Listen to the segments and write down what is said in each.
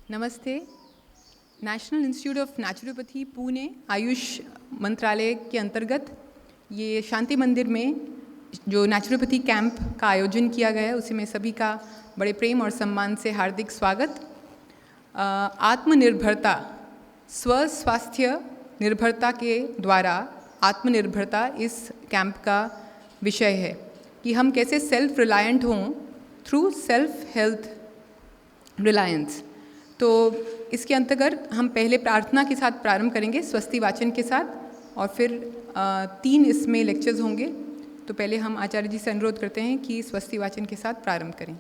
नमस्ते। National institute of naturopathy Pune Ayush मंत्रालय के अंतर्गत ये शांति मंदिर में जो नेचुरोपैथी कैंप का आयोजन किया गया है उसी में सभी का बड़े प्रेम और सम्मान से हार्दिक स्वागत। आत्मनिर्भरता, स्व स्वास्थ्य निर्भरता के द्वारा आत्मनिर्भरता इस कैंप का विषय है कि हम कैसे सेल्फ रिलायंट हों थ्रू सेल्फ हेल्थ रिलायंस। तो इसके अंतर्गत हम पहले प्रार्थना के साथ प्रारंभ करेंगे, स्वस्ति वाचन के साथ, और फिर 3 इसमें लेक्चर्स होंगे। तो पहले हम आचार्य जी से अनुरोध करते हैं कि स्वस्ति वाचन के साथ प्रारंभ करें।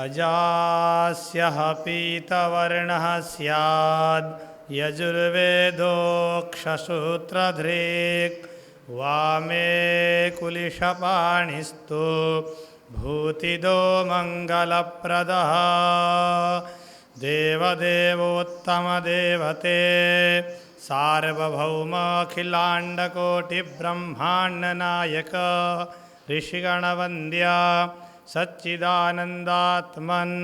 अजास्यः पीतवर्णः स्याद् यजुर्वेदोक्षसूत्रधृक् वामे कुलिशपाणिस्तु भूतिदो मङ्गलप्रदः देवदेवोत्तमदेवते सार्वभौमाखिलाण्डकोटिब्रह्माण्डनायक ऋषिगणवन्द्या सच्चिदानन्दात्मन्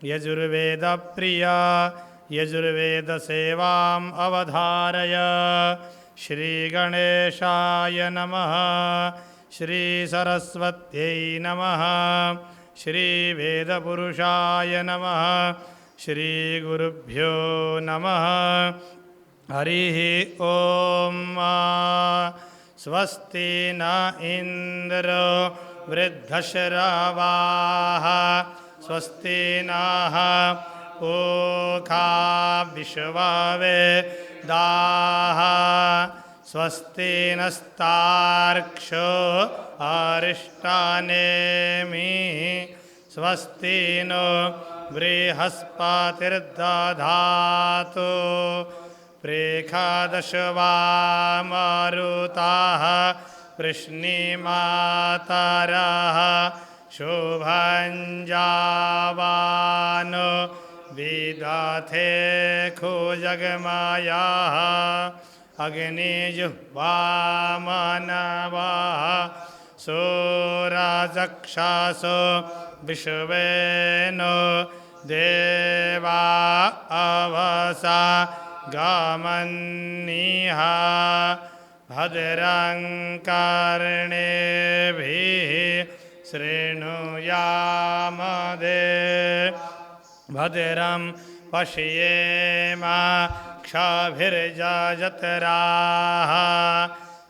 यजुर्वेदप्रिया यजुर्वेदसेवाम् अवधारय। श्रीगणेशाय नमः, श्रीसरस्वत्यै नमः, श्रीवेदपुरुषाय नमः, श्रीगुरुभ्यो नमः। हरिः ॐ। स्वस्ति न इन्द्रो वृद्धश्रवाः स्वस्ति नः पूषा विश्ववेदाः स्वस्ति नस्तार्क्ष्यो अरिष्टानेमिः स्वस्ति नो बृहस्पतिर्दधातु प्रेखादशवामरुताः कृष्णीमातरः शुभञ्जावानो विदथे खुजगमायाः अग्निजुह्वामनवः सूरचक्षासो विश्वेनो देवा अवसा गामन्निः भद्रं कर्णेभिः शृणुयाम भद्रं पश्येम क्षभिर्जत्राः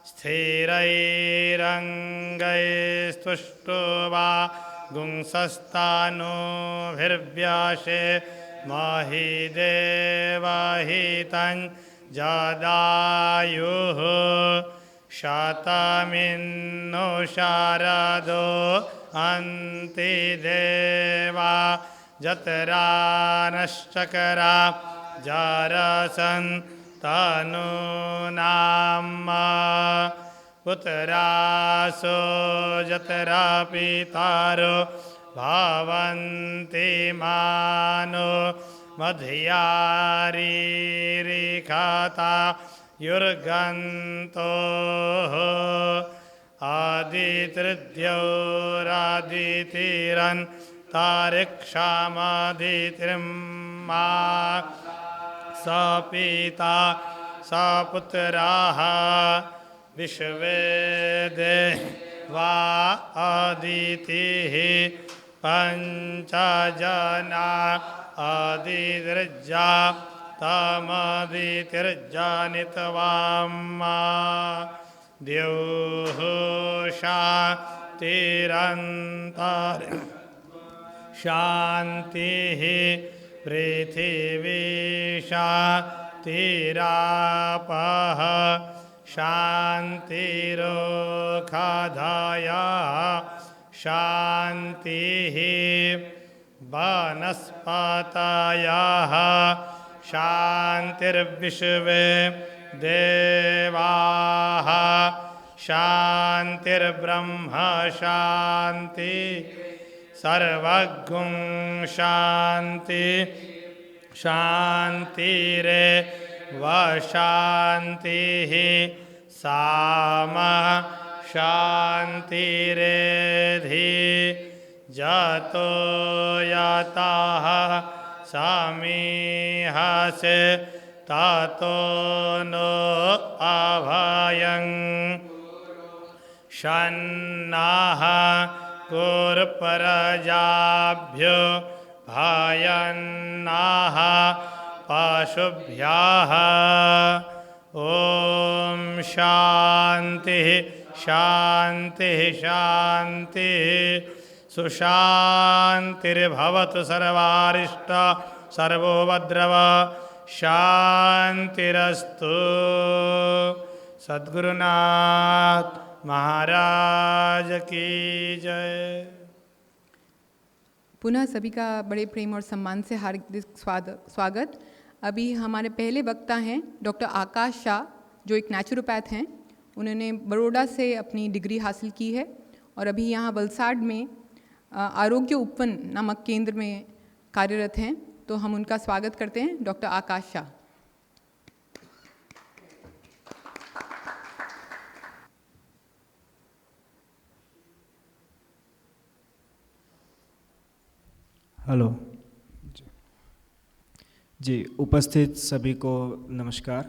स्थिरैरङ्गैस्तुष्ट्वा गुंसस्तानोभिर्व्यासे महि देवहितं जदायुः शतमिन्नो शारदो अन्तिदेवा जतरा नश्चकरा जारसन् तनूनाम् पुत्रासो जतरा पितारो भवन्ति मानो मध्यारीरिखाता युर्गन्तोः आदितृद्योरादितिरन् तारिक्षामदितिर्मा सपिता सपुत्राः विश्वेदे वा अदितिः पञ्चजना आदितृजा तमदितिर्जानितवाम्मा द्योः शान्तिरन्तर शान्तिः पृथिवी शान्तिरापः शान्तिरोखाधायः शान्तिः वनस्पतयः शान्तिर्विश्वे देवाः शान्तिर्ब्रह्म शान्ति सर्वगुं शान्ति शान्तिरेव शान्तिः सामा शान्तिरेधि जतो यतः समीहसे ततो नो अभयं शन्नः कुर्प्रजाभ्यो भयन्नः पशुभ्यः ॐ शान्तिः शान्तिः शान्तिः सुशान्तिर्भवतु सर्वारिष्ट सर्वोपद्रव शान्तिरस्तु। सद्गुरुनाथ महाराज की जय। पुनः सभी का बड़े प्रेम और सम्मान से हार्दिक स्वागत। अभी हमारे पहले वक्ता हैं डॉक्टर आकाश शाह, जो एक नेचुरोपैथ हैं। उन्होंने बड़ौदा से अपनी डिग्री हासिल की है और अभी यहाँ वलसाड में आरोग्य उपवन नामक केंद्र में कार्यरत हैं। तो हम उनका स्वागत करते हैं, डॉक्टर आकाश शाह। हेलो जी, उपस्थित सभी को नमस्कार।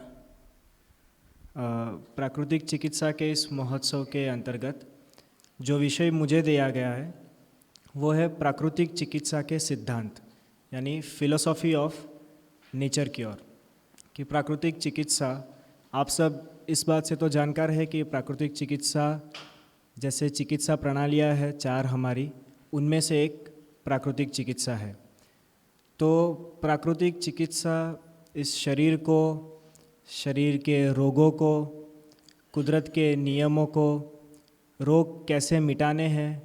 प्राकृतिक चिकित्सा के इस महोत्सव के अंतर्गत जो विषय मुझे दिया गया है वो है प्राकृतिक चिकित्सा के सिद्धांत, यानी फिलोसॉफी ऑफ नेचर क्योर। कि प्राकृतिक चिकित्सा, आप सब इस बात से तो जानकार है कि प्राकृतिक चिकित्सा जैसे चिकित्सा प्रणालियाँ है 4 हमारी, उनमें से एक प्राकृतिक चिकित्सा है। तो प्राकृतिक चिकित्सा इस शरीर को, शरीर के रोगों को, कुदरत के नियमों को, रोग कैसे मिटाने हैं,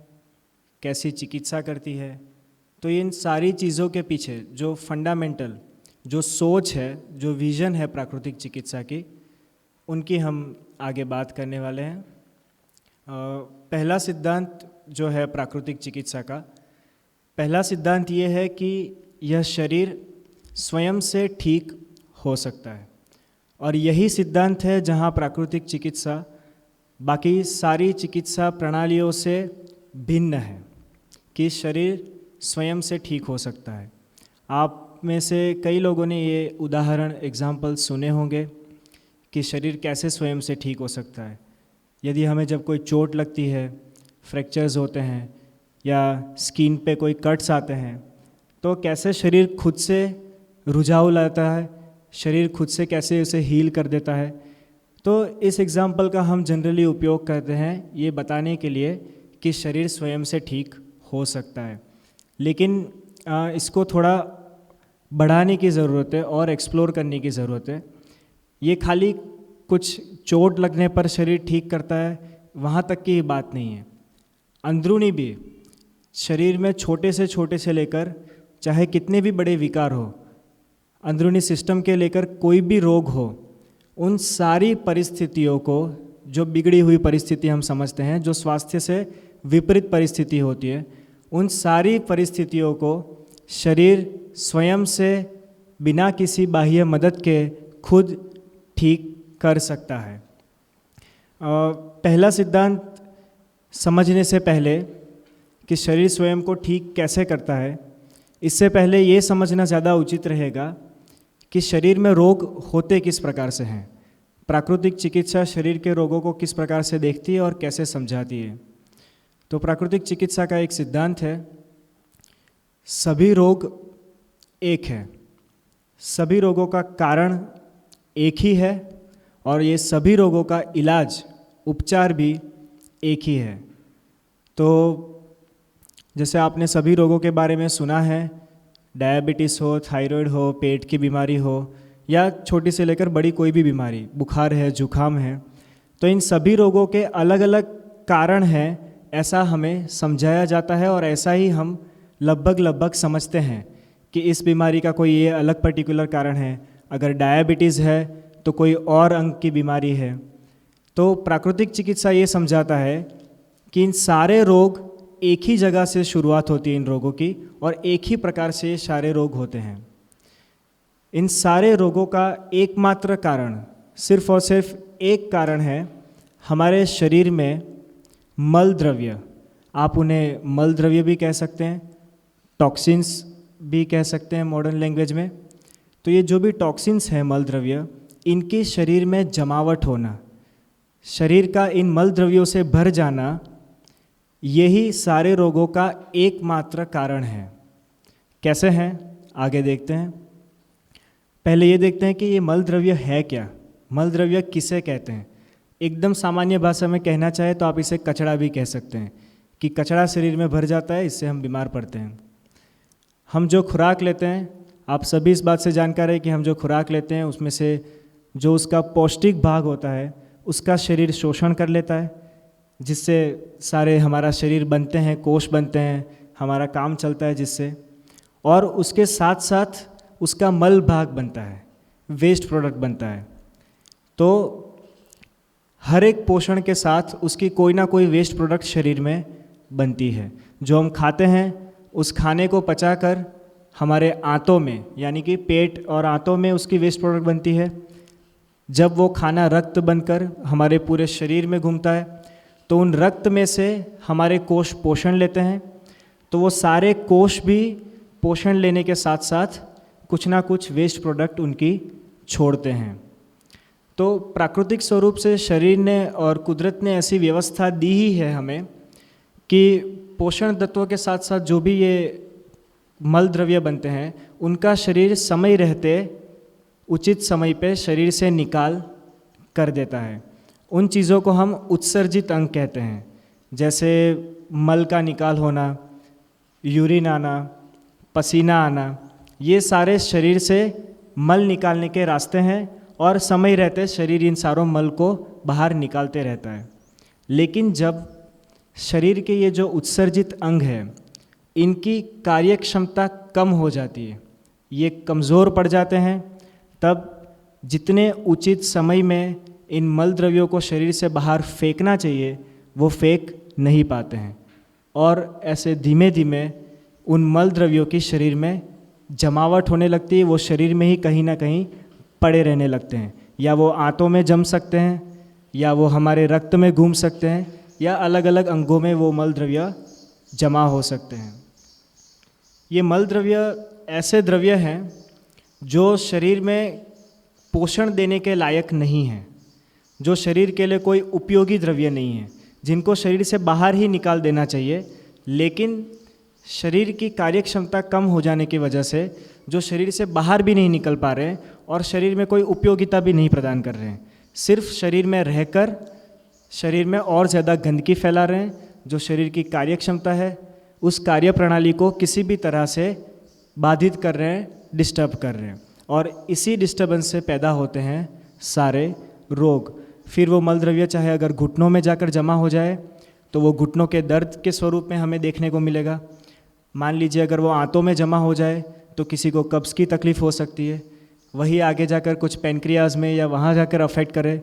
कैसी चिकित्सा करती है। तो इन सारी चीज़ों के पीछे जो फंडामेंटल, जो सोच है, जो विज़न है प्राकृतिक चिकित्सा की, उनकी हम आगे बात करने वाले हैं। पहला सिद्धांत जो है प्राकृतिक चिकित्सा का, पहला सिद्धांत ये है कि यह शरीर स्वयं से ठीक हो सकता है। और यही सिद्धांत है जहाँ प्राकृतिक चिकित्सा बाकी सारी चिकित्सा प्रणालियों से भिन्न है, कि शरीर स्वयं से ठीक हो सकता है। आप में से कई लोगों ने ये उदाहरण, एग्जाम्पल सुने होंगे कि शरीर कैसे स्वयं से ठीक हो सकता है। यदि हमें जब कोई चोट लगती है, फ्रैक्चर्स होते हैं या स्किन पे कोई कट्स आते हैं, तो कैसे शरीर खुद से रुझाव लाता है, शरीर खुद से कैसे उसे हील कर देता है। तो इस एग्जाम्पल का हम जनरली उपयोग करते हैं ये बताने के लिए कि शरीर स्वयं से ठीक हो सकता है। लेकिन इसको थोड़ा बढ़ाने की ज़रूरत है और एक्सप्लोर करने की ज़रूरत है। ये खाली कुछ चोट लगने पर शरीर ठीक करता है, वहाँ तक की बात नहीं है। अंदरूनी भी शरीर में छोटे से लेकर चाहे कितने भी बड़े विकार हो, अंदरूनी सिस्टम के लेकर कोई भी रोग हो, उन सारी परिस्थितियों को, जो बिगड़ी हुई परिस्थिति हम समझते हैं, जो स्वास्थ्य से विपरीत परिस्थिति होती है, उन सारी परिस्थितियों को शरीर स्वयं से बिना किसी बाह्य मदद के खुद ठीक कर सकता है। पहला सिद्धांत समझने से पहले कि शरीर स्वयं को ठीक कैसे करता है, इससे पहले ये समझना ज़्यादा उचित रहेगा कि शरीर में रोग होते किस प्रकार से हैं। प्राकृतिक चिकित्सा शरीर के रोगों को किस प्रकार से देखती है और कैसे समझाती है। तो प्राकृतिक चिकित्सा का एक सिद्धांत है, सभी रोग एक है, सभी रोगों का कारण एक ही है और ये सभी रोगों का इलाज, उपचार भी एक ही है। तो जैसे आपने सभी रोगों के बारे में सुना है, डायबिटीज़ हो, थायराइड हो, पेट की बीमारी हो या छोटी से लेकर बड़ी कोई भी बीमारी, बुखार है, जुखाम है, तो इन सभी रोगों के अलग अलग कारण हैं, ऐसा हमें समझाया जाता है और ऐसा ही हम लगभग समझते हैं कि इस बीमारी का कोई ये अलग पर्टिकुलर कारण है, अगर डायबिटीज़ है तो कोई और अंग की बीमारी है। तो प्राकृतिक चिकित्सा ये समझाता है कि इन सारे रोग एक ही जगह से शुरुआत होती है इन रोगों की, और एक ही प्रकार से ये सारे रोग होते हैं। इन सारे रोगों का एकमात्र कारण, सिर्फ और सिर्फ एक कारण है, हमारे शरीर में मल द्रव्य, आप उन्हें मल द्रव्य भी कह सकते हैं, टॉक्सिन्स भी कह सकते हैं मॉडर्न लैंग्वेज में। तो ये जो भी टॉक्सिन्स हैं, मल द्रव्य, इनके शरीर में जमावट होना, शरीर का इन मल द्रव्यों से भर जाना, यही सारे रोगों का एकमात्र कारण है। कैसे हैं, आगे देखते हैं। पहले ये देखते हैं कि ये मल द्रव्य है क्या, मल द्रव्य किसे कहते हैं। एकदम सामान्य भाषा में कहना चाहे तो आप इसे कचरा भी कह सकते हैं, कि कचरा शरीर में भर जाता है, इससे हम बीमार पड़ते हैं। हम जो खुराक लेते हैं, आप सभी इस बात से जानकार है कि हम जो खुराक लेते हैं उसमें से जो उसका पौष्टिक भाग होता है उसका शरीर शोषण कर लेता है, जिससे सारे हमारा शरीर बनते हैं, कोष बनते हैं, हमारा काम चलता है जिससे, और उसके साथ साथ उसका मल भाग बनता है, वेस्ट प्रोडक्ट बनता है। तो हर एक पोषण के साथ उसकी कोई ना कोई वेस्ट प्रोडक्ट शरीर में बनती है। जो हम खाते हैं उस खाने को पचाकर हमारे आंतों में, यानी कि पेट और आंतों में उसकी वेस्ट प्रोडक्ट बनती है। जब वो खाना रक्त बनकर हमारे पूरे शरीर में घूमता है तो उन रक्त में से हमारे कोष पोषण लेते हैं, तो वो सारे कोष भी पोषण लेने के साथ साथ कुछ ना कुछ वेस्ट प्रोडक्ट उनकी छोड़ते हैं। तो प्राकृतिक स्वरूप से शरीर ने और कुदरत ने ऐसी व्यवस्था दी ही है हमें कि पोषण तत्वों के साथ साथ जो भी ये मल द्रव्य बनते हैं उनका शरीर समय रहते उचित समय पे शरीर से निकाल कर देता है। उन चीज़ों को हम उत्सर्जित अंग कहते हैं, जैसे मल का निकाल होना, यूरिन आना, पसीना आना, ये सारे शरीर से मल निकालने के रास्ते हैं और समय रहते शरीर इन सारों मल को बाहर निकालते रहता है। लेकिन जब शरीर के ये जो उत्सर्जित अंग है इनकी कार्यक्षमता कम हो जाती है, ये कमज़ोर पड़ जाते हैं, तब जितने उचित समय में इन मल द्रव्यों को शरीर से बाहर फेंकना चाहिए वो फेंक नहीं पाते हैं, और ऐसे धीमे धीमे उन मल द्रव्यों की शरीर में जमावट होने लगती है। वो शरीर में ही कहीं ना कहीं पड़े रहने लगते हैं, या वो आंतों में जम सकते हैं, या वो हमारे रक्त में घूम सकते हैं, या अलग अलग अंगों में वो मल द्रव्य जमा हो सकते हैं। ये मल द्रव्य ऐसे द्रव्य हैं जो शरीर में पोषण देने के लायक नहीं हैं, जो शरीर के लिए कोई उपयोगी द्रव्य नहीं है, जिनको शरीर से बाहर ही निकाल देना चाहिए, लेकिन शरीर की कार्यक्षमता कम हो जाने की वजह से जो शरीर से बाहर भी नहीं निकल पा रहे हैं और शरीर में कोई उपयोगिता भी नहीं प्रदान कर रहे हैं, सिर्फ शरीर में रहकर शरीर में और ज़्यादा गंदगी फैला रहे हैं। जो शरीर की कार्यक्षमता है उस कार्य प्रणाली को किसी भी तरह से बाधित कर रहे हैं, डिस्टर्ब कर रहे हैं, और इसी डिस्टर्बेंस से पैदा होते हैं सारे रोग। फिर वो मल द्रव्य चाहे अगर घुटनों में जाकर जमा हो जाए तो वो घुटनों के दर्द के स्वरूप में हमें देखने को मिलेगा। मान लीजिए अगर वो आंतों में जमा हो जाए तो किसी को कब्ज़ की तकलीफ़ हो सकती है, वही आगे जाकर कुछ पेनक्रियाज में या वहाँ जाकर अफेक्ट करे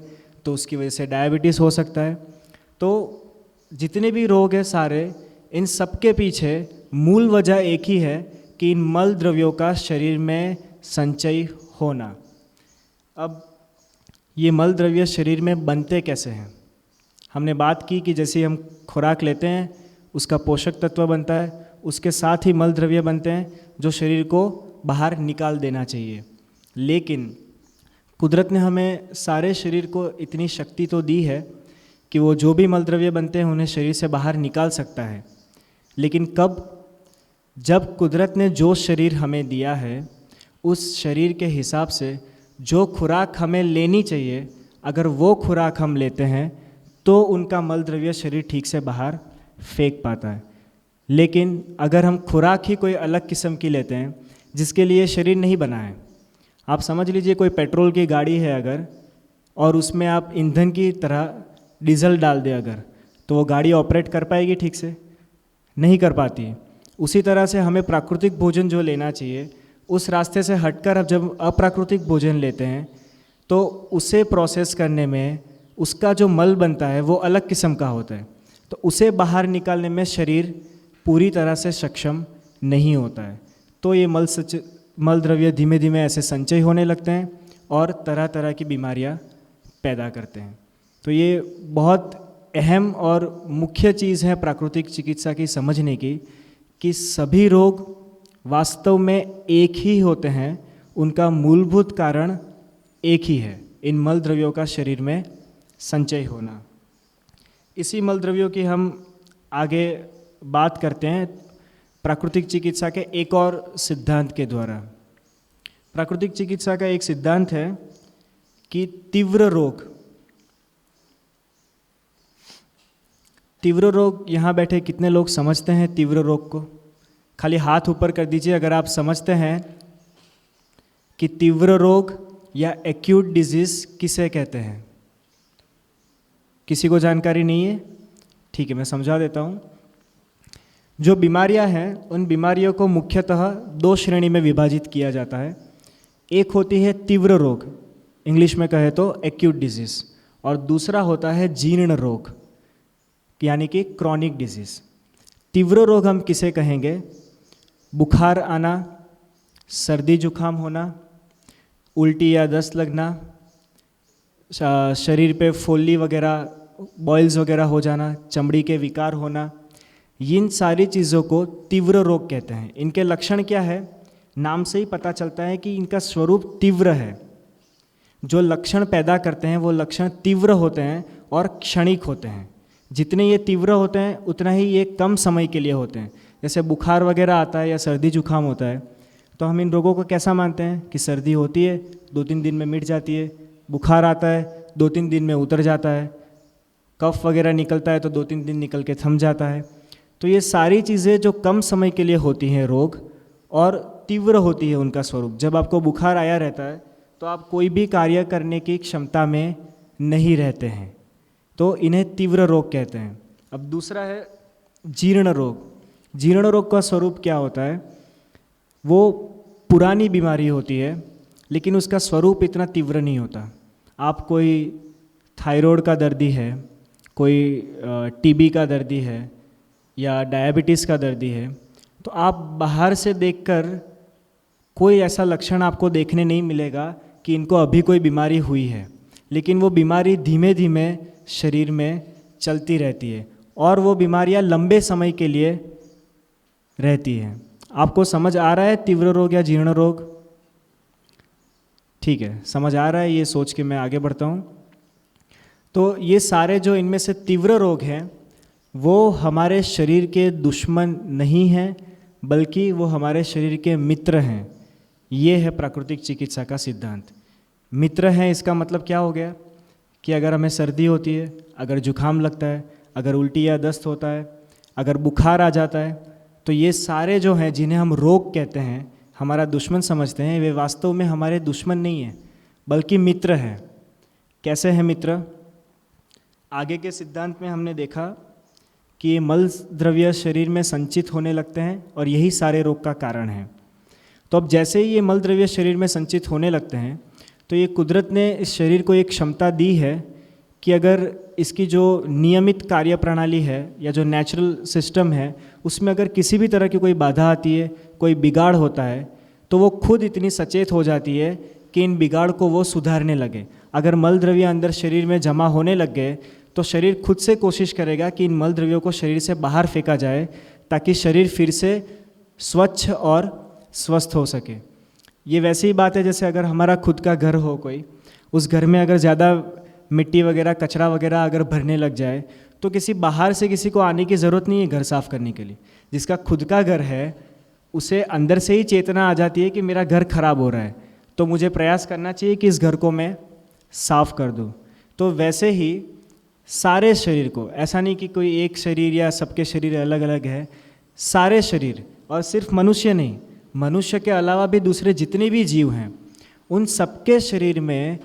तो उसकी वजह से डायबिटीज़ हो सकता है। तो जितने भी रोग हैं सारे, इन सब के पीछे मूल वजह एक ही है कि इन मल द्रव्यों का शरीर में संचय होना। अब ये मल द्रव्य शरीर में बनते कैसे हैं? हमने बात की कि जैसे हम खुराक लेते हैं उसका पोषक तत्व बनता है, उसके साथ ही मल द्रव्य बनते हैं जो शरीर को बाहर निकाल देना चाहिए। लेकिन कुदरत ने हमें सारे शरीर को इतनी शक्ति तो दी है कि वो जो भी मल द्रव्य बनते हैं उन्हें शरीर से बाहर निकाल सकता है। लेकिन कब? जब कुदरत ने जो शरीर हमें दिया है उस शरीर के हिसाब से जो खुराक हमें लेनी चाहिए, अगर वो खुराक हम लेते हैं तो उनका मल द्रव्य शरीर ठीक से बाहर फेंक पाता है। लेकिन अगर हम खुराक ही कोई अलग किस्म की लेते हैं जिसके लिए शरीर नहीं बना है, आप समझ लीजिए कोई पेट्रोल की गाड़ी है अगर, और उसमें आप ईंधन की तरह डीजल डाल दें अगर, तो वो गाड़ी ऑपरेट कर पाएगी? ठीक से नहीं कर पाती है। उसी तरह से हमें प्राकृतिक भोजन जो लेना चाहिए उस रास्ते से हटकर अब जब अप्राकृतिक भोजन लेते हैं तो उसे प्रोसेस करने में उसका जो मल बनता है वो अलग किस्म का होता है, तो उसे बाहर निकालने में शरीर पूरी तरह से सक्षम नहीं होता है। तो ये मल द्रव्य धीमे धीमे ऐसे संचय होने लगते हैं और तरह तरह की बीमारियां पैदा करते हैं। तो ये बहुत अहम और मुख्य चीज़ है प्राकृतिक चिकित्सा की समझने की कि सभी रोग वास्तव में एक ही होते हैं, उनका मूलभूत कारण एक ही है, इन मल द्रव्यों का शरीर में संचय होना। इसी मल द्रव्यों की हम आगे बात करते हैं प्राकृतिक चिकित्सा के एक और सिद्धांत के द्वारा। प्राकृतिक चिकित्सा का एक सिद्धांत है कि तीव्र रोग, यहाँ बैठे कितने लोग समझते हैं तीव्र रोग को? खाली हाथ ऊपर कर दीजिए अगर आप समझते हैं कि तीव्र रोग या एक्यूट डिजीज़ किसे कहते हैं। किसी को जानकारी नहीं है? ठीक है, मैं समझा देता हूँ। जो बीमारियां हैं उन बीमारियों को मुख्यतः दो श्रेणी में विभाजित किया जाता है। एक होती है तीव्र रोग, इंग्लिश में कहे तो एक्यूट डिजीज़, और दूसरा होता है जीर्ण रोग यानी कि क्रॉनिक डिजीज़। तीव्र रोग हम किसे कहेंगे? बुखार आना, सर्दी जुकाम होना, उल्टी या दस्त लगना, शरीर पे फोल्ली वगैरह, बॉयल्स वगैरह हो जाना, चमड़ी के विकार होना, इन सारी चीज़ों को तीव्र रोग कहते हैं। इनके लक्षण क्या है? नाम से ही पता चलता है कि इनका स्वरूप तीव्र है। जो लक्षण पैदा करते हैं वो लक्षण तीव्र होते हैं और क्षणिक होते हैं। जितने ये तीव्र होते हैं उतना ही ये कम समय के लिए होते हैं। जैसे बुखार वगैरह आता है या सर्दी जुकाम होता है तो हम इन रोगों को कैसा मानते हैं कि सर्दी होती है 2-3 दिन में मिट जाती है, बुखार आता है 2-3 दिन में उतर जाता है, कफ वगैरह निकलता है तो 2-3 दिन निकल के थम जाता है। तो ये सारी चीज़ें जो कम समय के लिए होती हैं रोग और तीव्र होती है उनका स्वरूप। जब आपको बुखार आया रहता है तो आप कोई भी कार्य करने की क्षमता में नहीं रहते हैं, तो इन्हें तीव्र रोग कहते हैं। अब दूसरा है जीर्ण रोग। जीर्ण रोग का स्वरूप क्या होता है? वो पुरानी बीमारी होती है लेकिन उसका स्वरूप इतना तीव्र नहीं होता। आप कोई थायराइड का दर्दी है, कोई टीबी का दर्दी है या डायबिटीज़ का दर्दी है, तो आप बाहर से देखकर कोई ऐसा लक्षण आपको देखने नहीं मिलेगा कि इनको अभी कोई बीमारी हुई है, लेकिन वो बीमारी धीमे धीमे शरीर में चलती रहती है और वो बीमारियां लंबे समय के लिए रहती हैं। आपको समझ आ रहा है तीव्र रोग या जीर्ण रोग? ठीक है, समझ आ रहा है, ये सोच के मैं आगे बढ़ता हूँ। तो ये सारे जो इनमें से तीव्र रोग हैं वो हमारे शरीर के दुश्मन नहीं हैं बल्कि वो हमारे शरीर के मित्र हैं। ये है प्राकृतिक चिकित्सा का सिद्धांत। मित्र हैं इसका मतलब क्या हो गया कि अगर हमें सर्दी होती है, अगर जुकाम लगता है, अगर उल्टी या दस्त होता है, अगर बुखार आ जाता है, तो ये सारे जो हैं जिन्हें हम रोग कहते हैं, हमारा दुश्मन समझते हैं, वे वास्तव में हमारे दुश्मन नहीं हैं बल्कि मित्र हैं। कैसे हैं मित्र? आगे के सिद्धांत में हमने देखा कि ये मल द्रव्य शरीर में संचित होने लगते हैं और यही सारे रोग का कारण है। तो अब जैसे ही ये मल द्रव्य शरीर में संचित होने लगते हैं तो ये कुदरत ने इस शरीर को एक क्षमता दी है कि अगर इसकी जो नियमित कार्य प्रणाली है या जो नेचुरल सिस्टम है उसमें अगर किसी भी तरह की कोई बाधा आती है, कोई बिगाड़ होता है, तो वो खुद इतनी सचेत हो जाती है कि इन बिगाड़ को वो सुधारने लगे। अगर मल द्रव्य अंदर शरीर में जमा होने लग गए तो शरीर खुद से कोशिश करेगा कि इन मल द्रव्यों को शरीर से बाहर फेंका जाए ताकि शरीर फिर से स्वच्छ और स्वस्थ हो सके। ये वैसी ही बात है जैसे अगर हमारा खुद का घर हो कोई, उस घर में अगर ज़्यादा मिट्टी वगैरह, कचरा वगैरह अगर भरने लग जाए तो किसी बाहर से किसी को आने की ज़रूरत नहीं है घर साफ़ करने के लिए। जिसका खुद का घर है उसे अंदर से ही चेतना आ जाती है कि मेरा घर खराब हो रहा है, तो मुझे प्रयास करना चाहिए कि इस घर को मैं साफ़ कर दूँ। तो वैसे ही सारे शरीर को, ऐसा नहीं कि कोई एक शरीर या सबके शरीर अलग अलग है, सारे शरीर, और सिर्फ मनुष्य नहीं, मनुष्य के अलावा भी दूसरे जितने भी जीव हैं उन सबके शरीर में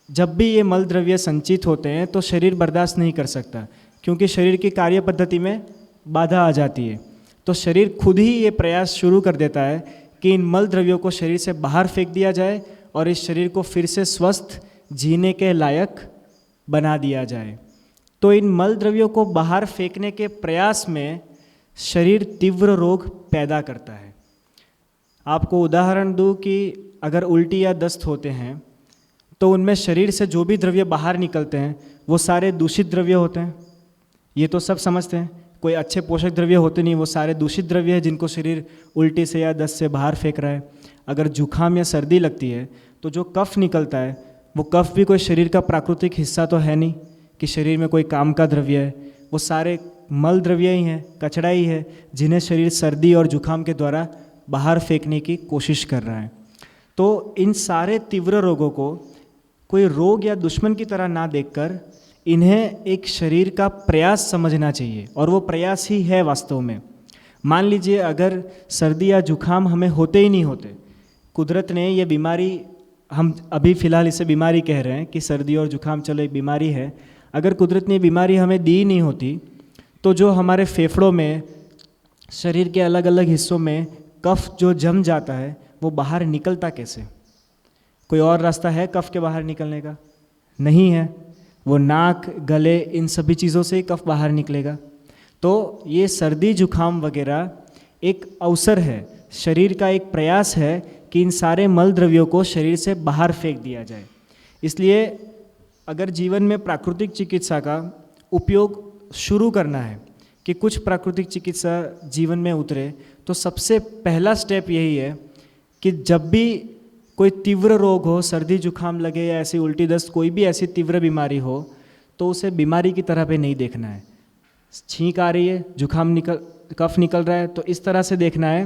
जब भी ये मल द्रव्य संचित होते हैं तो शरीर बर्दाश्त नहीं कर सकता क्योंकि शरीर की कार्य पद्धति में बाधा आ जाती है। तो शरीर खुद ही ये प्रयास शुरू कर देता है कि इन मल द्रव्यों को शरीर से बाहर फेंक दिया जाए और इस शरीर को फिर से स्वस्थ जीने के लायक बना दिया जाए। तो इन मल द्रव्यों को बाहर फेंकने के प्रयास में शरीर तीव्र रोग पैदा करता है। आपको उदाहरण दूं कि अगर उल्टी या दस्त होते हैं तो उनमें शरीर से जो भी द्रव्य बाहर निकलते हैं वो सारे दूषित द्रव्य होते हैं, ये तो सब समझते हैं। कोई अच्छे पोषक द्रव्य होते नहीं, वो सारे दूषित द्रव्य है जिनको शरीर उल्टी से या दस्त से बाहर फेंक रहा है। अगर जुखाम या सर्दी लगती है तो जो कफ निकलता है वो कफ भी कोई शरीर का प्राकृतिक हिस्सा तो है नहीं कि शरीर में कोई काम का द्रव्य है, वो सारे मल द्रव्य ही हैं, कचरा ही है, जिन्हें शरीर सर्दी और जुखाम के द्वारा बाहर फेंकने की कोशिश कर रहा है। तो इन सारे तीव्र रोगों को कोई रोग या दुश्मन की तरह ना देखकर इन्हें एक शरीर का प्रयास समझना चाहिए, और वो प्रयास ही है वास्तव में। मान लीजिए अगर सर्दी या जुखाम हमें होते ही नहीं होते, कुदरत ने ये बीमारी, हम अभी फ़िलहाल इसे बीमारी कह रहे हैं कि सर्दी और जुखाम चलो एक बीमारी है, अगर कुदरत ने बीमारी हमें दी ही नहीं होती तो जो हमारे फेफड़ों में, शरीर के अलग अलग हिस्सों में कफ जो जम जाता है वो बाहर निकलता कैसे? कोई और रास्ता है कफ के बाहर निकलने का? नहीं है। वो नाक, गले, इन सभी चीज़ों से ही कफ बाहर निकलेगा। तो ये सर्दी जुखाम वगैरह एक अवसर है, शरीर का एक प्रयास है कि इन सारे मल द्रव्यों को शरीर से बाहर फेंक दिया जाए। इसलिए अगर जीवन में प्राकृतिक चिकित्सा का उपयोग शुरू करना है कि कुछ प्राकृतिक चिकित्सा जीवन में उतरे, तो सबसे पहला स्टेप यही है कि जब भी कोई तीव्र रोग हो, सर्दी जुखाम लगे या ऐसी उल्टी दस्त, कोई भी ऐसी तीव्र बीमारी हो, तो उसे बीमारी की तरह पे नहीं देखना है। छींक आ रही है, जुखाम कफ निकल रहा है, तो इस तरह से देखना है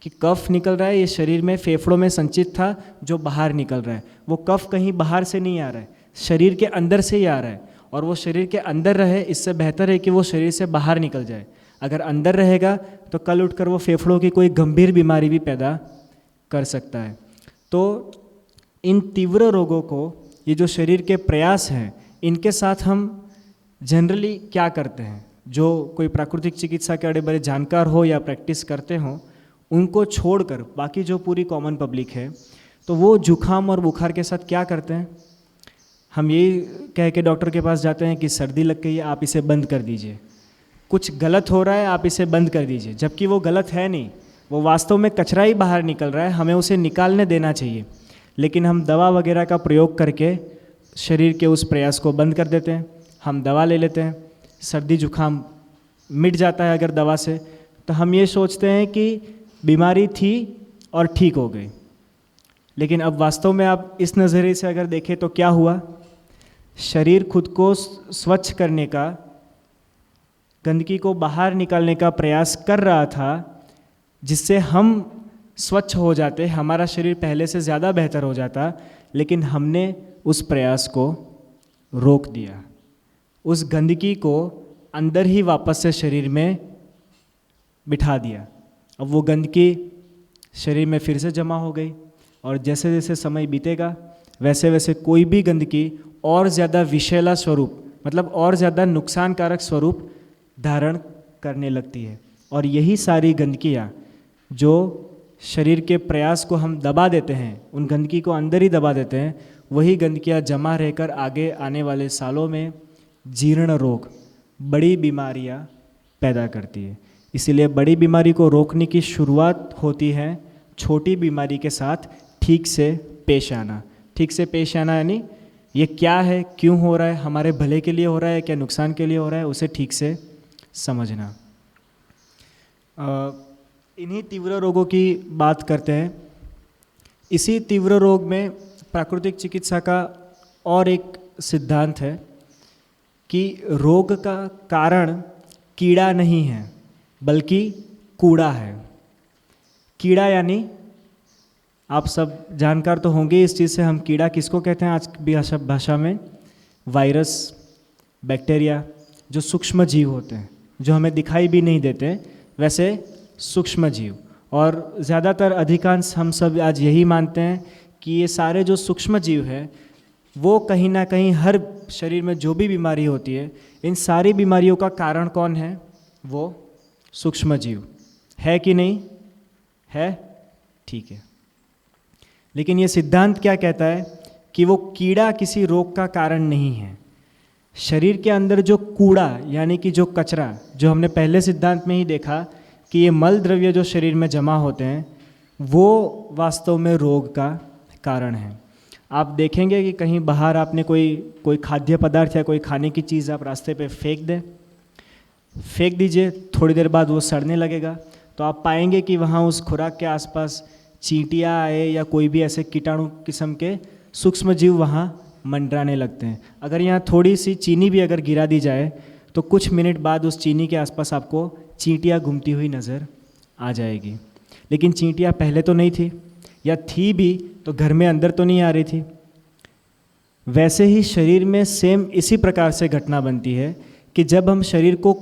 कि कफ निकल रहा है, ये शरीर में फेफड़ों में संचित था जो बाहर निकल रहा है। वो कफ कहीं बाहर से नहीं आ रहा है, शरीर के अंदर से ही आ रहा है, और वो शरीर के अंदर रहे इससे बेहतर है कि वो शरीर से बाहर निकल जाए। अगर अंदर रहेगा तो कल उठकर वो फेफड़ों की कोई गंभीर बीमारी भी पैदा कर सकता है। तो इन तीव्र रोगों को, ये जो शरीर के प्रयास हैं, इनके साथ हम जनरली क्या करते हैं? जो कोई प्राकृतिक चिकित्सा के बड़े बड़े जानकार हो या प्रैक्टिस करते हों, उनको छोड़कर बाकी जो पूरी कॉमन पब्लिक है, तो वो जुखाम और बुखार के साथ क्या करते हैं? हम यही कह के डॉक्टर के पास जाते हैं कि सर्दी लग गई है, आप इसे बंद कर दीजिए, कुछ गलत हो रहा है, आप इसे बंद कर दीजिए। जबकि वो गलत है नहीं, वो वास्तव में कचरा ही बाहर निकल रहा है, हमें उसे निकालने देना चाहिए। लेकिन हम दवा वगैरह का प्रयोग करके शरीर के उस प्रयास को बंद कर देते हैं। हम दवा ले लेते हैं, सर्दी जुखाम मिट जाता है अगर दवा से, तो हम ये सोचते हैं कि बीमारी थी और ठीक हो गई। लेकिन अब वास्तव में आप इस नज़रिए से अगर देखें तो क्या हुआ? शरीर खुद को स्वच्छ करने का, गंदगी को बाहर निकालने का प्रयास कर रहा था, जिससे हम स्वच्छ हो जाते, हमारा शरीर पहले से ज़्यादा बेहतर हो जाता, लेकिन हमने उस प्रयास को रोक दिया। उस गंदगी को अंदर ही वापस से शरीर में बिठा दिया। अब वो गंदगी शरीर में फिर से जमा हो गई, और जैसे जैसे समय बीतेगा वैसे वैसे कोई भी गंदगी और ज़्यादा विषैला स्वरूप, मतलब और ज़्यादा नुकसानकारक स्वरूप धारण करने लगती है। और यही सारी गंदगियाँ जो शरीर के प्रयास को हम दबा देते हैं, उन गंदगी को अंदर ही दबा देते हैं, वही गंदगियाँ जमा रहकर आगे आने वाले सालों में जीर्ण रोग, बड़ी बीमारियाँ पैदा करती है। इसीलिए बड़ी बीमारी को रोकने की शुरुआत होती है छोटी बीमारी के साथ ठीक से पेश आना। ठीक से पेश आना यानी ये क्या है, क्यों हो रहा है, हमारे भले के लिए हो रहा है, क्या नुकसान के लिए हो रहा है, उसे ठीक से समझना। इन्हीं तीव्र रोगों की बात करते हैं। इसी तीव्र रोग में प्राकृतिक चिकित्सा का और एक सिद्धांत है कि रोग का कारण कीड़ा नहीं है बल्कि कूड़ा है। कीड़ा यानी आप सब जानकार तो होंगे इस चीज़ से, हम कीड़ा किसको कहते हैं आज भी भाषा में? वायरस, बैक्टीरिया, जो सूक्ष्म जीव होते हैं, जो हमें दिखाई भी नहीं देते, वैसे सूक्ष्म जीव। और ज़्यादातर अधिकांश हम सब आज यही मानते हैं कि ये सारे जो सूक्ष्म जीव हैं वो कहीं ना कहीं हर शरीर में जो भी बीमारी होती है, इन सारी बीमारियों का कारण कौन है? वो सूक्ष्म जीव। है कि नहीं है? ठीक है। लेकिन ये सिद्धांत क्या कहता है कि वो कीड़ा किसी रोग का कारण नहीं है। शरीर के अंदर जो कूड़ा यानी कि जो कचरा, जो हमने पहले सिद्धांत में ही देखा कि ये मल द्रव्य जो शरीर में जमा होते हैं वो वास्तव में रोग का कारण है। आप देखेंगे कि कहीं बाहर आपने कोई खाद्य पदार्थ या कोई खाने की चीज़ आप रास्ते पे फेंक दीजिए, थोड़ी देर बाद वो सड़ने लगेगा, तो आप पाएंगे कि वहाँ उस खुराक के आसपास चींटियाँ आए या कोई भी ऐसे कीटाणु किस्म के सूक्ष्म जीव वहाँ मंडराने लगते हैं। अगर यहाँ थोड़ी सी चीनी भी अगर गिरा दी जाए तो कुछ मिनट बाद उस चीनी के आसपास आपको चींटियाँ घूमती हुई नज़र आ जाएगी। लेकिन चींटियाँ पहले तो नहीं थी, या थी भी तो घर में अंदर तो नहीं आ रही थी। वैसे ही शरीर में सेम इसी प्रकार से घटना बनती है कि जब हम शरीर को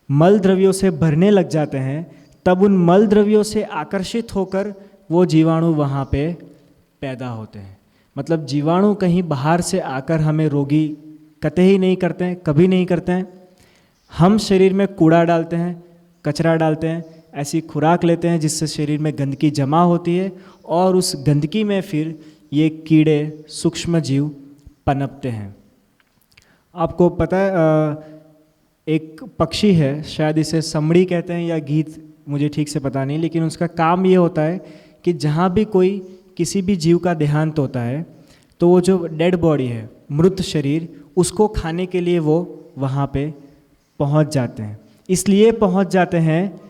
मल द्रव्यों से भरने लग जाते हैं तब उन मल द्रव्यों से आकर्षित होकर वो जीवाणु वहाँ पे पैदा होते हैं। मतलब जीवाणु कहीं बाहर से आकर हमें रोगी कतई नहीं करते हैं, कभी नहीं करते हैं। हम शरीर में कूड़ा डालते हैं, कचरा डालते हैं, ऐसी खुराक लेते हैं जिससे शरीर में गंदगी जमा होती है और उस गंदगी में फिर ये कीड़े सूक्ष्म जीव पनपते हैं। आपको पता है एक पक्षी है, शायद इसे समड़ी कहते हैं या गीत, मुझे ठीक से पता नहीं, लेकिन उसका काम ये होता है कि जहाँ भी कोई किसी भी जीव का देहांत होता है तो वो जो डेड बॉडी है, मृत शरीर, उसको खाने के लिए वो वहाँ पे पहुँच जाते हैं। इसलिए पहुँच जाते हैं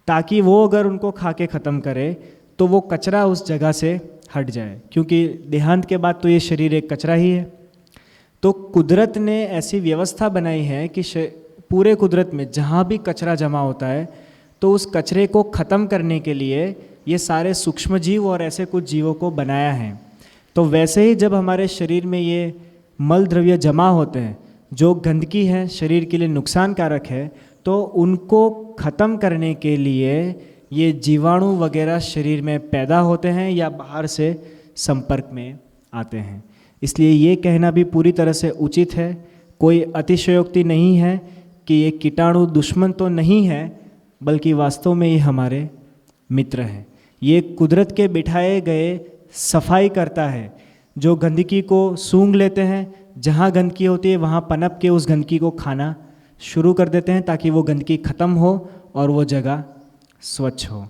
ताकि वो अगर उनको खा के ख़त्म करे तो वो कचरा उस जगह से हट जाए, क्योंकि देहांत के बाद तो ये शरीर एक कचरा ही है। तो कुदरत ने ऐसी व्यवस्था बनाई है कि पूरे कुदरत में जहाँ भी कचरा जमा होता है तो उस कचरे को ख़त्म करने के लिए ये सारे सूक्ष्म जीव और ऐसे कुछ जीवों को बनाया है। तो वैसे ही जब हमारे शरीर में ये मल द्रव्य जमा होते हैं जो गंदगी है, शरीर के लिए नुकसानकारक है, तो उनको ख़त्म करने के लिए ये जीवाणु वगैरह शरीर में पैदा होते हैं या बाहर से संपर्क में आते हैं। इसलिए ये कहना भी पूरी तरह से उचित है, कोई अतिशयोक्ति नहीं है कि ये कीटाणु दुश्मन तो नहीं है, बल्कि वास्तव में ये हमारे मित्र हैं। ये कुदरत के बिठाए गए सफाई करता है, जो गंदगी को सूंघ लेते हैं, जहाँ गंदगी होती है वहाँ पनप के उस गंदगी को खाना शुरू कर देते हैं ताकि वो गंदगी ख़त्म हो और वो जगह स्वच्छ हो।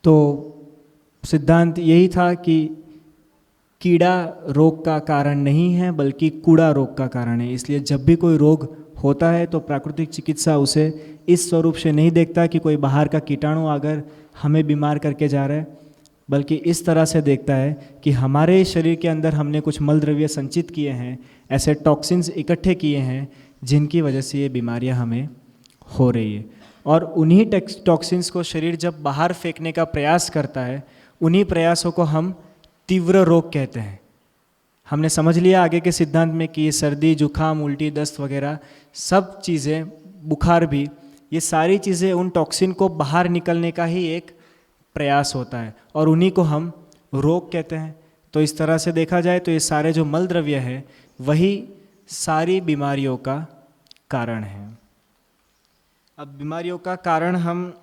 तो सिद्धांत यही था कि कीड़ा रोग का कारण नहीं है बल्कि कूड़ा रोग का कारण है। इसलिए जब भी कोई रोग होता है तो प्राकृतिक चिकित्सा उसे इस स्वरूप से नहीं देखता कि कोई बाहर का कीटाणु अगर हमें बीमार करके जा रहा है, बल्कि इस तरह से देखता है कि हमारे शरीर के अंदर हमने कुछ मल द्रव्य संचित किए हैं, ऐसे टॉक्सिन्स इकट्ठे किए हैं जिनकी वजह से ये बीमारियां हमें हो रही है। और उन्हीं टॉक्सिन्स को शरीर जब बाहर फेंकने का प्रयास करता है, उन्हीं प्रयासों को हम तीव्र रोग कहते हैं। हमने समझ लिया आगे के सिद्धांत में कि ये सर्दी, जुखाम, उल्टी, दस्त वगैरह सब चीज़ें, बुखार भी, ये सारी चीज़ें उन टॉक्सिन को बाहर निकलने का ही एक प्रयास होता है और उन्हीं को हम रोग कहते हैं। तो इस तरह से देखा जाए तो ये सारे जो मल द्रव्य है वही सारी बीमारियों का कारण है। अब बीमारियों का कारण हम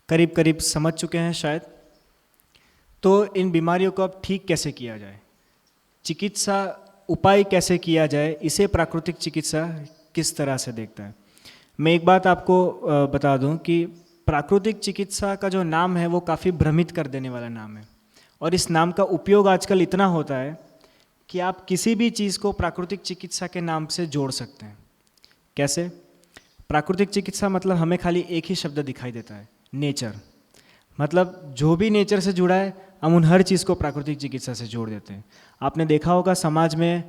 करीब करीब समझ चुके हैं शायद। तो इन बीमारियों को अब ठीक कैसे किया जाए, चिकित्सा उपाय कैसे किया जाए, इसे प्राकृतिक चिकित्सा किस तरह से देखता है। मैं एक बात आपको बता दूं कि प्राकृतिक चिकित्सा का जो नाम है वो काफ़ी भ्रमित कर देने वाला नाम है और इस नाम का उपयोग आजकल इतना होता है कि आप किसी भी चीज़ को प्राकृतिक चिकित्सा के नाम से जोड़ सकते हैं। कैसे? प्राकृतिक चिकित्सा मतलब हमें खाली एक ही शब्द दिखाई देता है, नेचर। मतलब जो भी नेचर से जुड़ा है हम उन हर चीज़ को प्राकृतिक चिकित्सा से जोड़ देते हैं। आपने देखा होगा समाज में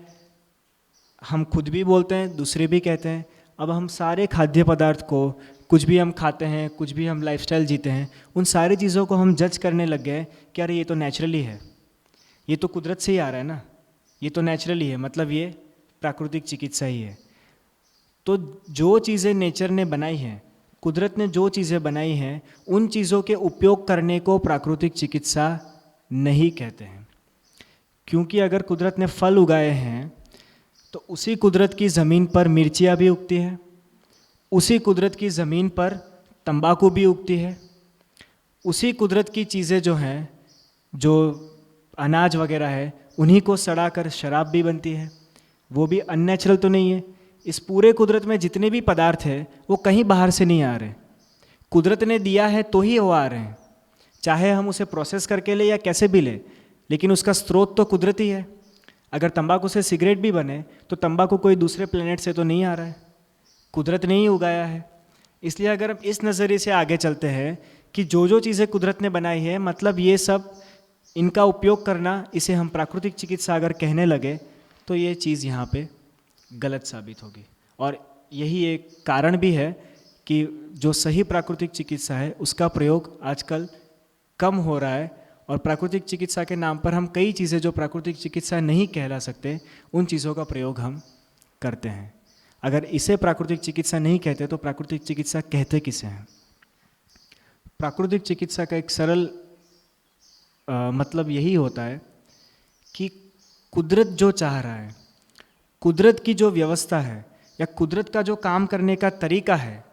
हम खुद भी बोलते हैं, दूसरे भी कहते हैं। अब हम सारे खाद्य पदार्थ को, कुछ भी हम खाते हैं, कुछ भी हम लाइफस्टाइल जीते हैं, उन सारी चीज़ों को हम जज करने लग गए कि अरे ये तो नेचुरली है, ये तो कुदरत से ही आ रहा है ना, ये तो नेचुरली है, मतलब ये प्राकृतिक चिकित्सा ही है। तो जो चीज़ें नेचर ने बनाई हैं, कुदरत ने जो चीज़ें बनाई हैं, उन चीज़ों के उपयोग करने को प्राकृतिक चिकित्सा नहीं कहते हैं। क्योंकि अगर कुदरत ने फल उगाए हैं तो उसी कुदरत की ज़मीन पर मिर्चियाँ भी उगती हैं, उसी कुदरत की ज़मीन पर तंबाकू भी उगती है, उसी कुदरत की चीज़ें जो हैं, जो अनाज वगैरह है, उन्हीं को सड़ा कर शराब भी बनती है। वो भी अननेचुरल तो नहीं है। इस पूरे कुदरत में जितने भी पदार्थ हैं वो कहीं बाहर से नहीं आ रहे, कुदरत ने दिया है तो ही वो आ रहे हैं। चाहे हम उसे प्रोसेस करके ले या कैसे भी ले, लेकिन उसका स्रोत तो कुदरती है। अगर तंबाकू से सिगरेट भी बने तो तंबाकू कोई दूसरे प्लेनेट से तो नहीं आ रहा है, कुदरत ने ही उगाया है। इसलिए अगर हम इस नज़रिए से आगे चलते हैं कि जो जो चीज़ें कुदरत ने बनाई है, मतलब ये सब इनका उपयोग करना, इसे हम प्राकृतिक चिकित्सा अगर कहने लगे तो ये चीज़ यहाँ पे गलत साबित होगी। और यही एक कारण भी है कि जो सही प्राकृतिक चिकित्सा है उसका प्रयोग आजकल कम हो रहा है, और प्राकृतिक चिकित्सा के नाम पर हम कई चीज़ें जो प्राकृतिक चिकित्सा नहीं कहला सकते, उन चीज़ों का प्रयोग हम करते हैं। अगर इसे प्राकृतिक चिकित्सा नहीं कहते तो प्राकृतिक चिकित्सा कहते किसे हैं? प्राकृतिक चिकित्सा का एक सरल मतलब यही होता है कि कुदरत जो चाह रहा है, कुदरत की जो व्यवस्था है या कुदरत का जो काम करने का तरीका है,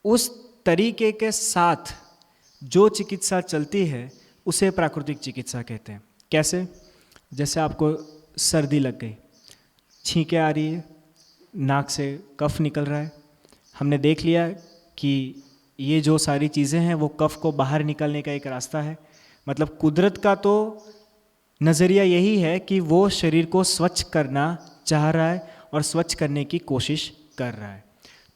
उस तरीके के साथ जो चिकित्सा चलती है उसे प्राकृतिक चिकित्सा कहते हैं। कैसे? जैसे आपको सर्दी लग गई, छींकें आ रही है, नाक से कफ निकल रहा है, हमने देख लिया कि ये जो सारी चीज़ें हैं वो कफ को बाहर निकलने का एक रास्ता है। मतलब कुदरत का तो नज़रिया यही है कि वो शरीर को स्वच्छ करना चाह रहा है और स्वच्छ करने की कोशिश कर रहा है।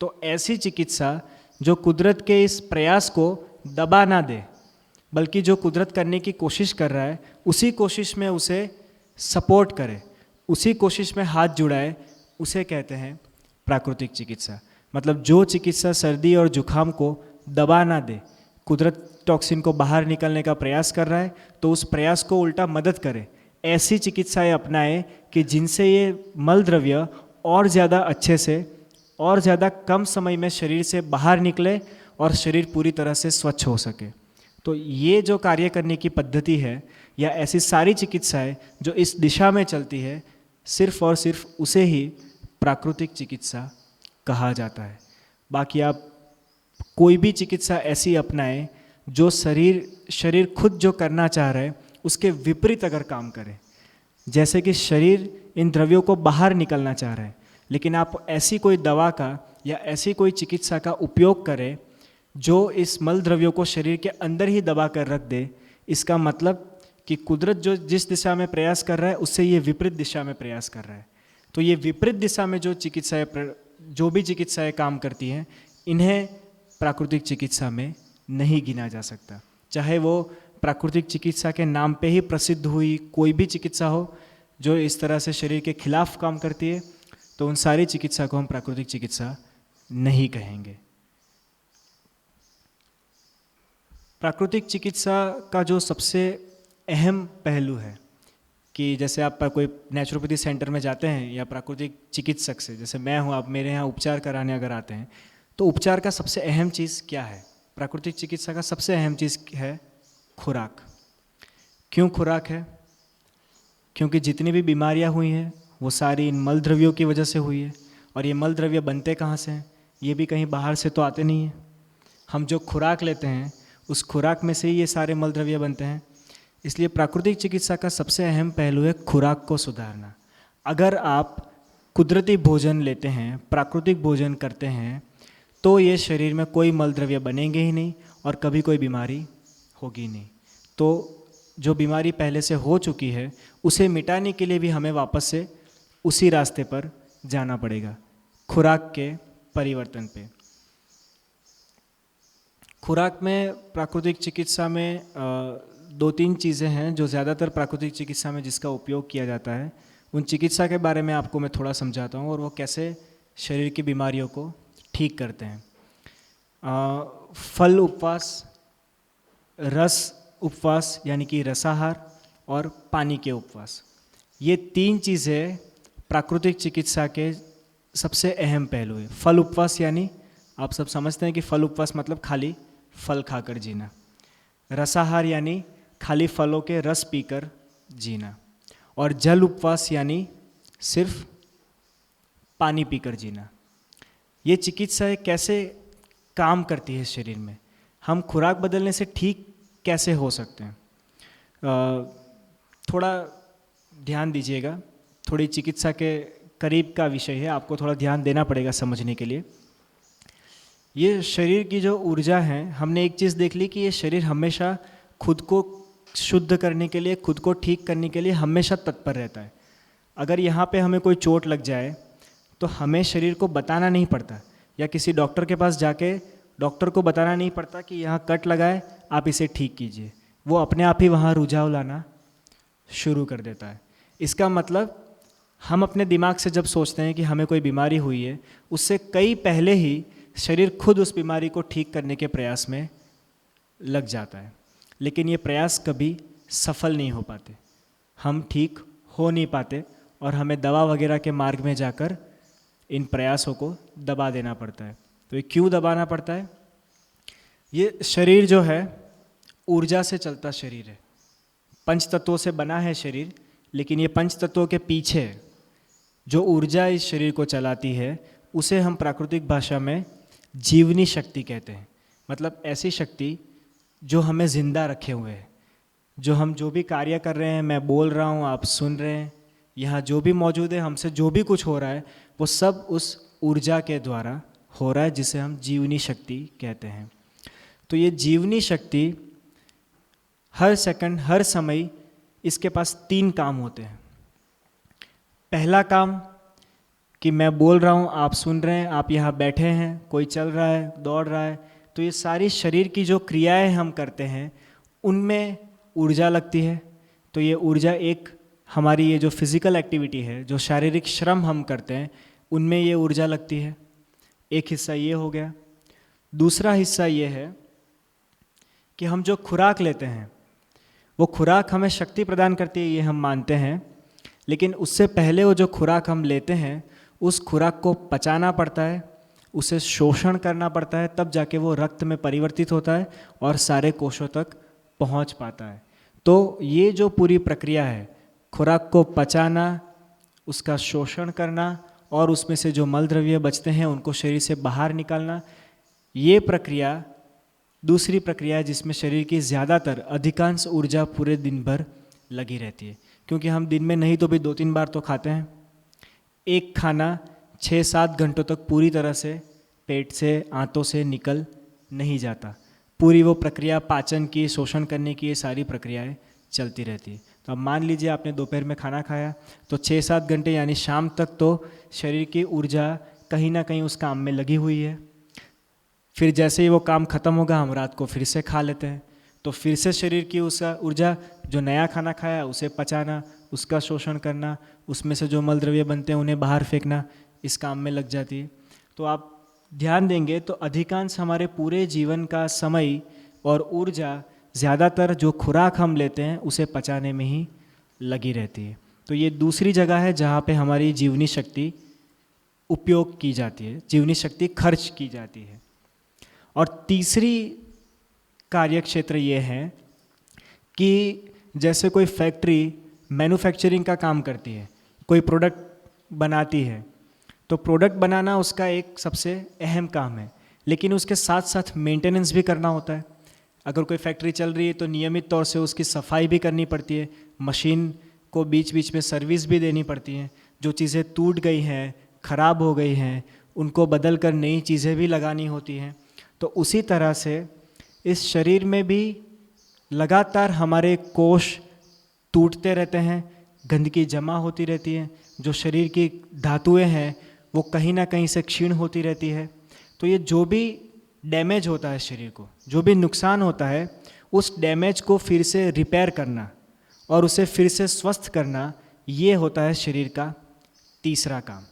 तो ऐसी चिकित्सा जो कुदरत के इस प्रयास को दबा ना दे, बल्कि जो कुदरत करने की कोशिश कर रहा है उसी कोशिश में उसे सपोर्ट करे, उसी कोशिश में हाथ जुड़ाए, उसे कहते हैं प्राकृतिक चिकित्सा। मतलब जो चिकित्सा सर्दी और जुखाम को दबा ना दे, कुदरत टॉक्सिन को बाहर निकलने का प्रयास कर रहा है तो उस प्रयास को उल्टा मदद करे, ऐसी चिकित्साएं अपनाए कि जिनसे ये मल द्रव्य और ज़्यादा अच्छे से और ज़्यादा कम समय में शरीर से बाहर निकले और शरीर पूरी तरह से स्वच्छ हो सके। तो ये जो कार्य करने की पद्धति है या ऐसी सारी चिकित्साएं जो इस दिशा में चलती है, सिर्फ और सिर्फ उसे ही प्राकृतिक चिकित्सा कहा जाता है। बाकी आप कोई भी चिकित्सा ऐसी अपनाएं जो शरीर खुद जो करना चाह रहा है उसके विपरीत अगर काम करे, जैसे कि शरीर इन द्रव्यों को बाहर निकलना चाह रहा है, लेकिन आप ऐसी कोई दवा का या ऐसी कोई चिकित्सा का उपयोग करें जो इस मल द्रव्यों को शरीर के अंदर ही दबा कर रख दे, इसका मतलब कि कुदरत जो जिस दिशा में प्रयास कर रहा है उससे ये विपरीत दिशा में प्रयास कर रहा है। तो ये विपरीत दिशा में जो भी चिकित्साएं काम करती हैं, इन्हें प्राकृतिक चिकित्सा में नहीं गिना जा सकता। चाहे वो प्राकृतिक चिकित्सा के नाम पे ही प्रसिद्ध हुई कोई भी चिकित्सा हो जो इस तरह से शरीर के खिलाफ काम करती है, तो उन सारी चिकित्सा को हम प्राकृतिक चिकित्सा नहीं कहेंगे। प्राकृतिक चिकित्सा का जो सबसे अहम पहलू है कि जैसे आप कोई नेचुरोपैथी सेंटर में जाते हैं या प्राकृतिक चिकित्सक से, जैसे मैं हूँ, आप मेरे यहाँ उपचार कराने अगर आते हैं, तो उपचार का सबसे अहम चीज़ क्या है? प्राकृतिक चिकित्सा का सबसे अहम चीज़ है खुराक। क्यों खुराक है? क्योंकि जितनी भी बीमारियाँ हुई हैं वो सारी इन मल द्रव्यों की वजह से हुई है, और ये मल द्रव्य बनते कहाँ से हैं? ये भी कहीं बाहर से तो आते नहीं हैं। हम जो खुराक लेते हैं उस खुराक में से ही ये सारे मल द्रव्य बनते हैं। इसलिए प्राकृतिक चिकित्सा का सबसे अहम पहलू है खुराक को सुधारना। अगर आप कुदरती भोजन लेते हैं, प्राकृतिक भोजन करते हैं, तो ये शरीर में कोई मल द्रव्य बनेंगे ही नहीं और कभी कोई बीमारी होगी नहीं। तो जो बीमारी पहले से हो चुकी है उसे मिटाने के लिए भी हमें वापस से उसी रास्ते पर जाना पड़ेगा, खुराक के परिवर्तन पे। खुराक में प्राकृतिक चिकित्सा में दो तीन चीज़ें हैं जो ज़्यादातर प्राकृतिक चिकित्सा में जिसका उपयोग किया जाता है। उन चिकित्सा के बारे में आपको मैं थोड़ा समझाता हूँ और वो कैसे शरीर की बीमारियों को ठीक करते हैं। फल उपवास, रस उपवास यानी कि रसाहार, और पानी के उपवास, ये तीन चीज़ें प्राकृतिक चिकित्सा के सबसे अहम पहलू है। फल उपवास यानी आप सब समझते हैं कि फल उपवास मतलब खाली फल खाकर जीना। रसाहार यानी खाली फलों के रस पीकर जीना। और जल उपवास यानी सिर्फ पानी पीकर जीना। ये चिकित्साएं कैसे काम करती है शरीर में, हम खुराक बदलने से ठीक कैसे हो सकते हैं। थोड़ा ध्यान दीजिएगा, थोड़ी चिकित्सा के करीब का विषय है, आपको थोड़ा ध्यान देना पड़ेगा समझने के लिए। ये शरीर की जो ऊर्जा है, हमने एक चीज़ देख ली कि ये शरीर हमेशा खुद को शुद्ध करने के लिए, खुद को ठीक करने के लिए हमेशा तत्पर रहता है। अगर यहाँ पे हमें कोई चोट लग जाए तो हमें शरीर को बताना नहीं पड़ता, या किसी डॉक्टर के पास जाके डॉक्टर को बताना नहीं पड़ता कि यहाँ कट लगा है, आप इसे ठीक कीजिए। वो अपने आप ही वहाँ रुझाव लाना शुरू कर देता है। इसका मतलब हम अपने दिमाग से जब सोचते हैं कि हमें कोई बीमारी हुई है, उससे कई पहले ही शरीर खुद उस बीमारी को ठीक करने के प्रयास में लग जाता है। लेकिन ये प्रयास कभी सफल नहीं हो पाते, हम ठीक हो नहीं पाते, और हमें दवा वगैरह के मार्ग में जाकर इन प्रयासों को दबा देना पड़ता है। तो ये क्यों दबाना पड़ता है? ये शरीर जो है ऊर्जा से चलता शरीर है, पंच तत्वों से बना है शरीर, लेकिन ये पंच तत्वों के पीछे जो ऊर्जा इस शरीर को चलाती है उसे हम प्राकृतिक भाषा में जीवनी शक्ति कहते हैं। मतलब ऐसी शक्ति जो हमें जिंदा रखे हुए है, जो हम जो भी कार्य कर रहे हैं, मैं बोल रहा हूँ, आप सुन रहे हैं, यहाँ जो भी मौजूद है, हमसे जो भी कुछ हो रहा है, वो सब उस ऊर्जा के द्वारा हो रहा है, जिसे हम जीवनी शक्ति कहते हैं। तो ये जीवनी शक्ति हर सेकंड, हर समय इसके पास 3 काम होते हैं। पहला काम कि मैं बोल रहा हूँ, आप सुन रहे हैं, आप यहाँ बैठे हैं, कोई चल रहा है, दौड़ रहा है, तो ये सारी शरीर की जो क्रियाएं हम करते हैं उनमें ऊर्जा लगती है। तो ये ऊर्जा एक हमारी ये जो फिज़िकल एक्टिविटी है, जो शारीरिक श्रम हम करते हैं, उनमें ये ऊर्जा लगती है। एक हिस्सा ये हो गया। दूसरा हिस्सा ये है कि हम जो खुराक लेते हैं वो खुराक हमें शक्ति प्रदान करती है, ये हम मानते हैं, लेकिन उससे पहले वो जो खुराक हम लेते हैं उस खुराक को पचाना पड़ता है, उसे शोषण करना पड़ता है, तब जाके वो रक्त में परिवर्तित होता है और सारे कोशों तक पहुंच पाता है। तो ये जो पूरी प्रक्रिया है, खुराक को पचाना, उसका शोषण करना और उसमें से जो मल द्रव्य बचते हैं उनको शरीर से बाहर निकालना, ये प्रक्रिया दूसरी प्रक्रिया है जिसमें शरीर की ज़्यादातर अधिकांश ऊर्जा पूरे दिन भर लगी रहती है। क्योंकि हम दिन में नहीं तो भी 2-3 बार तो खाते हैं। एक खाना 6-7 घंटों तक पूरी तरह से पेट से, आंतों से निकल नहीं जाता। पूरी वो प्रक्रिया पाचन की, शोषण करने की, ये सारी प्रक्रियाएं चलती रहती है। तो अब मान लीजिए आपने दोपहर में खाना खाया तो 6-7 घंटे यानी शाम तक तो शरीर की ऊर्जा कहीं ना कहीं उस काम में लगी हुई है। फिर जैसे ही वो काम खत्म होगा हम रात को फिर से खा लेते हैं, तो फिर से शरीर की उस ऊर्जा, जो नया खाना खाया उसे पचाना, उसका शोषण करना, उसमें से जो मल द्रव्य बनते हैं उन्हें बाहर फेंकना, इस काम में लग जाती है। तो आप ध्यान देंगे तो अधिकांश हमारे पूरे जीवन का समय और ऊर्जा ज़्यादातर जो खुराक हम लेते हैं उसे पचाने में ही लगी रहती है। तो ये दूसरी जगह है जहाँ पे हमारी जीवनी शक्ति उपयोग की जाती है, जीवनी शक्ति खर्च की जाती है। और तीसरी कार्य क्षेत्र ये है कि जैसे कोई फैक्ट्री मैन्युफैक्चरिंग का काम करती है, कोई प्रोडक्ट बनाती है, तो प्रोडक्ट बनाना उसका एक सबसे अहम काम है, लेकिन उसके साथ साथ मेंटेनेंस भी करना होता है। अगर कोई फैक्ट्री चल रही है तो नियमित तौर से उसकी सफाई भी करनी पड़ती है, मशीन को बीच बीच में सर्विस भी देनी पड़ती है। जो चीज़ें टूट गई हैं, ख़राब हो गई हैं, उनको बदल कर नई चीज़ें भी लगानी होती हैं। तो उसी तरह से इस शरीर में भी लगातार हमारे कोश टूटते रहते हैं, गंदगी जमा होती रहती है, जो शरीर की धातुएं हैं वो कहीं ना कहीं से क्षीण होती रहती है। तो ये जो भी डैमेज होता है शरीर को, जो भी नुकसान होता है, उस डैमेज को फिर से रिपेयर करना और उसे फिर से स्वस्थ करना, ये होता है शरीर का तीसरा काम।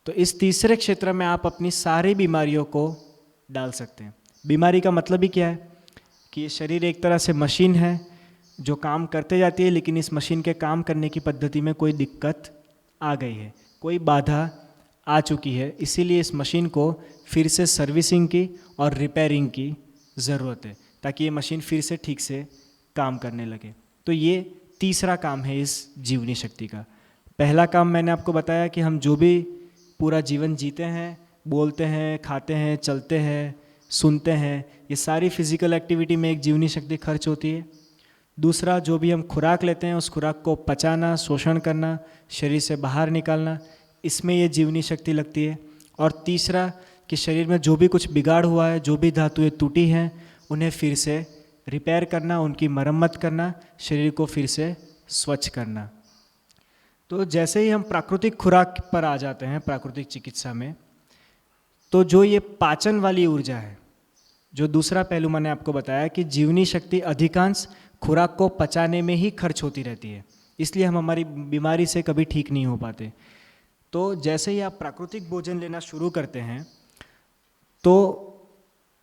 तो इस तीसरे क्षेत्र में आप अपनी सारी बीमारियों को डाल सकते हैं। बीमारी का मतलब ही क्या है कि ये शरीर एक तरह से मशीन है जो काम करते जाती है, लेकिन इस मशीन के काम करने की पद्धति में कोई दिक्कत आ गई है, कोई बाधा आ चुकी है, इसीलिए इस मशीन को फिर से सर्विसिंग की और रिपेयरिंग की ज़रूरत है ताकि ये मशीन फिर से ठीक से काम करने लगे। तो ये तीसरा काम है इस जीवनी शक्ति का। पहला काम मैंने आपको बताया कि हम जो भी पूरा जीवन जीते हैं, बोलते हैं, खाते हैं, चलते हैं, सुनते हैं, ये सारी फिजिकल एक्टिविटी में एक जीवनी शक्ति खर्च होती है। दूसरा, जो भी हम खुराक लेते हैं उस खुराक को पचाना, शोषण करना, शरीर से बाहर निकालना, इसमें ये जीवनी शक्ति लगती है। और तीसरा कि शरीर में जो भी कुछ बिगाड़ हुआ है, जो भी धातुएं टूटी हैं, उन्हें फिर से रिपेयर करना, उनकी मरम्मत करना, शरीर को फिर से स्वच्छ करना। तो जैसे ही हम प्राकृतिक खुराक पर आ जाते हैं प्राकृतिक चिकित्सा में, तो जो ये पाचन वाली ऊर्जा है, जो दूसरा पहलू मैंने आपको बताया कि जीवनी शक्ति अधिकांश खुराक को पचाने में ही खर्च होती रहती है, इसलिए हम हमारी बीमारी से कभी ठीक नहीं हो पाते। तो जैसे ही आप प्राकृतिक भोजन लेना शुरू करते हैं तो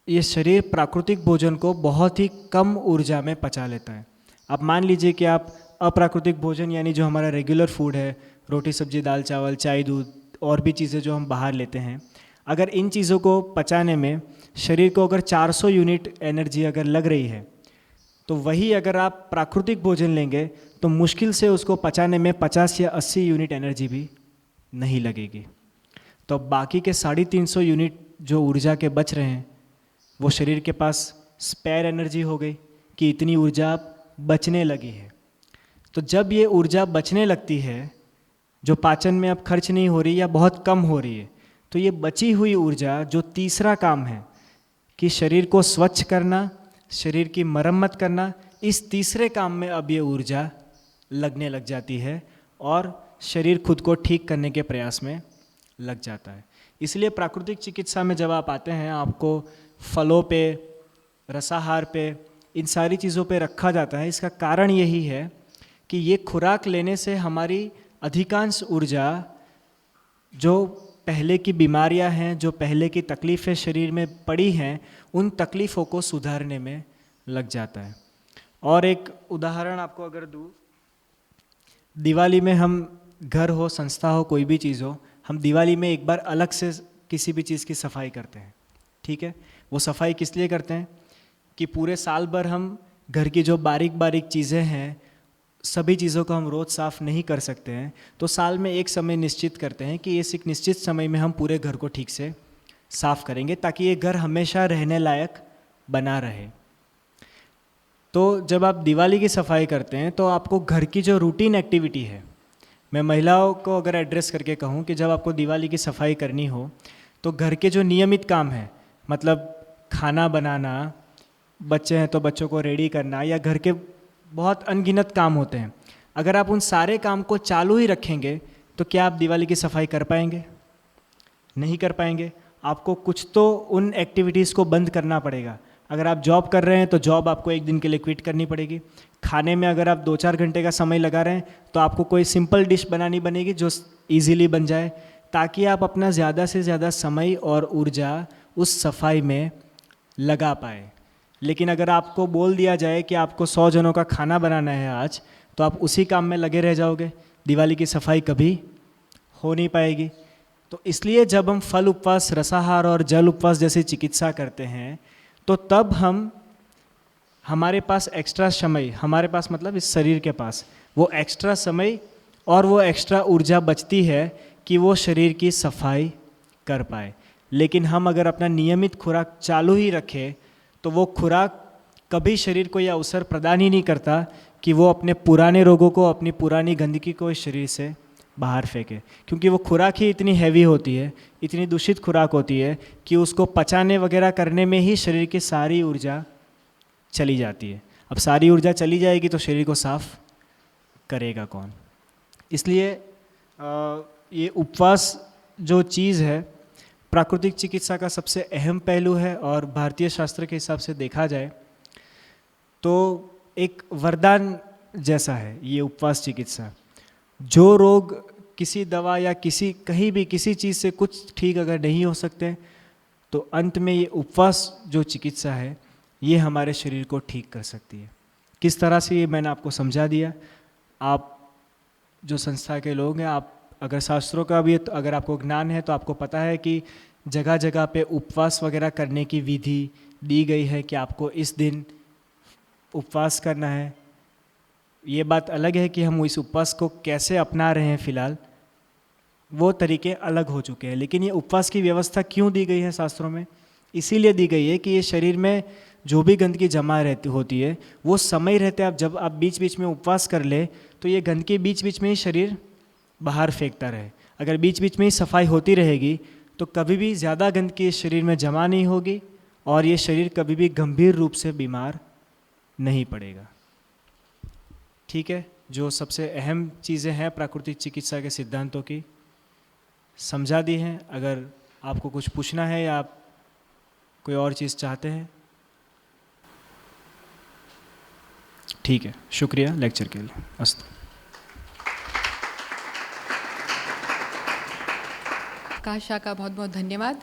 ये शरीर प्राकृतिक भोजन को बहुत ही कम ऊर्जा में पचा लेता है। अब मान लीजिए कि आप अप्राकृतिक भोजन यानी जो हमारा रेगुलर फूड है, रोटी सब्जी दाल चावल चाय दूध और भी चीज़ें जो हम बाहर लेते हैं, अगर इन चीज़ों को पचाने में शरीर को अगर 400 यूनिट एनर्जी अगर लग रही है, तो वही अगर आप प्राकृतिक भोजन लेंगे तो मुश्किल से उसको पचाने में 50 या 80 यूनिट एनर्जी भी नहीं लगेगी। तो बाकी के 350 यूनिट जो ऊर्जा के बच रहे हैं वो शरीर के पास स्पेयर एनर्जी हो गई कि इतनी ऊर्जा बचने लगी है। तो जब ये ऊर्जा बचने लगती है, जो पाचन में अब खर्च नहीं हो रही या बहुत कम हो रही है, तो ये बची हुई ऊर्जा जो तीसरा काम है कि शरीर को स्वच्छ करना, शरीर की मरम्मत करना, इस तीसरे काम में अब ये ऊर्जा लगने लग जाती है और शरीर खुद को ठीक करने के प्रयास में लग जाता है। इसलिए प्राकृतिक चिकित्सा में जब आप आते हैं, आपको फलों पे, रसाहार पे, इन सारी चीज़ों पे रखा जाता है। इसका कारण यही है कि ये खुराक लेने से हमारी अधिकांश ऊर्जा, जो पहले की बीमारियां हैं, जो पहले की तकलीफ़ें शरीर में पड़ी हैं, उन तकलीफ़ों को सुधारने में लग जाता है। और एक उदाहरण आपको अगर दूँ, दिवाली में हम घर हो, संस्था हो, कोई भी चीज़ हो, हम दिवाली में एक बार अलग से किसी भी चीज़ की सफाई करते हैं, ठीक है। वो सफाई किस लिए करते हैं कि पूरे साल भर हम घर की जो बारीक बारीक चीज़ें हैं, सभी चीज़ों को हम रोज़ साफ़ नहीं कर सकते हैं, तो साल में एक समय निश्चित करते हैं कि इस एक निश्चित समय में हम पूरे घर को ठीक से साफ़ करेंगे ताकि ये घर हमेशा रहने लायक बना रहे। तो जब आप दिवाली की सफाई करते हैं तो आपको घर की जो रूटीन एक्टिविटी है, मैं महिलाओं को अगर एड्रेस करके कहूँ कि जब आपको दिवाली की सफाई करनी हो तो घर के जो नियमित काम हैं, मतलब खाना बनाना, बच्चे हैं तो बच्चों को रेडी करना, या घर के बहुत अनगिनत काम होते हैं, अगर आप उन सारे काम को चालू ही रखेंगे तो क्या आप दिवाली की सफाई कर पाएंगे? नहीं कर पाएंगे। आपको कुछ तो उन एक्टिविटीज़ को बंद करना पड़ेगा। अगर आप जॉब कर रहे हैं तो जॉब आपको एक दिन के लिए क्विट करनी पड़ेगी। खाने में अगर आप 2-4 घंटे का समय लगा रहे हैं तो आपको कोई सिंपल डिश बनानी बनेगी जो ईजीली बन जाए, ताकि आप अपना ज़्यादा से ज़्यादा समय और ऊर्जा उस सफाई में लगा पाए। लेकिन अगर आपको बोल दिया जाए कि आपको 100 जनों का खाना बनाना है आज, तो आप उसी काम में लगे रह जाओगे, दिवाली की सफाई कभी हो नहीं पाएगी। तो इसलिए जब हम फल उपवास, रसाहार और जल उपवास जैसी चिकित्सा करते हैं तो तब हमारे पास एक्स्ट्रा समय, हमारे पास मतलब इस शरीर के पास वो एक्स्ट्रा समय और वो एक्स्ट्रा ऊर्जा बचती है कि वो शरीर की सफाई कर पाए। लेकिन हम अगर अपना नियमित खुराक चालू ही रखें तो वो खुराक कभी शरीर को यह अवसर प्रदान ही नहीं करता कि वो अपने पुराने रोगों को, अपनी पुरानी गंदगी को इस शरीर से बाहर फेंके, क्योंकि वो खुराक ही इतनी हैवी होती है, इतनी दूषित खुराक होती है कि उसको पचाने वगैरह करने में ही शरीर की सारी ऊर्जा चली जाती है। अब सारी ऊर्जा चली जाएगी तो शरीर को साफ करेगा कौन? इसलिए ये उपवास जो चीज़ है प्राकृतिक चिकित्सा का सबसे अहम पहलू है, और भारतीय शास्त्र के हिसाब से देखा जाए तो एक वरदान जैसा है ये उपवास चिकित्सा। जो रोग किसी दवा या कहीं भी किसी चीज़ से कुछ ठीक अगर नहीं हो सकते तो अंत में ये उपवास जो चिकित्सा है ये हमारे शरीर को ठीक कर सकती है। किस तरह से ये मैंने आपको समझा दिया। आप जो संस्था के लोग हैं, आप अगर शास्त्रों का भी अगर आपको ज्ञान है तो आपको पता है कि जगह जगह पे उपवास वगैरह करने की विधि दी गई है कि आपको इस दिन उपवास करना है। ये बात अलग है कि हम इस उपवास को कैसे अपना रहे हैं, फ़िलहाल वो तरीके अलग हो चुके हैं। लेकिन ये उपवास की व्यवस्था क्यों दी गई है शास्त्रों में? इसीलिए दी गई है कि ये शरीर में जो भी गंदगी जमा रहती होती है वो समय रहते आप जब आप बीच बीच में उपवास कर ले तो ये गंदगी बीच बीच में ही शरीर बाहर फेंकता रहे। अगर बीच बीच में ही सफाई होती रहेगी तो कभी भी ज़्यादा गंदगी इस शरीर में जमा नहीं होगी और ये शरीर कभी भी गंभीर रूप से बीमार नहीं पड़ेगा। ठीक है, जो सबसे अहम चीज़ें हैं प्राकृतिक चिकित्सा के सिद्धांतों की समझा दी हैं। अगर आपको कुछ पूछना है या आप कोई और चीज़ चाहते हैं, ठीक है, शुक्रिया लेक्चर के लिए। अस्तु। आकाश शाह का बहुत बहुत धन्यवाद।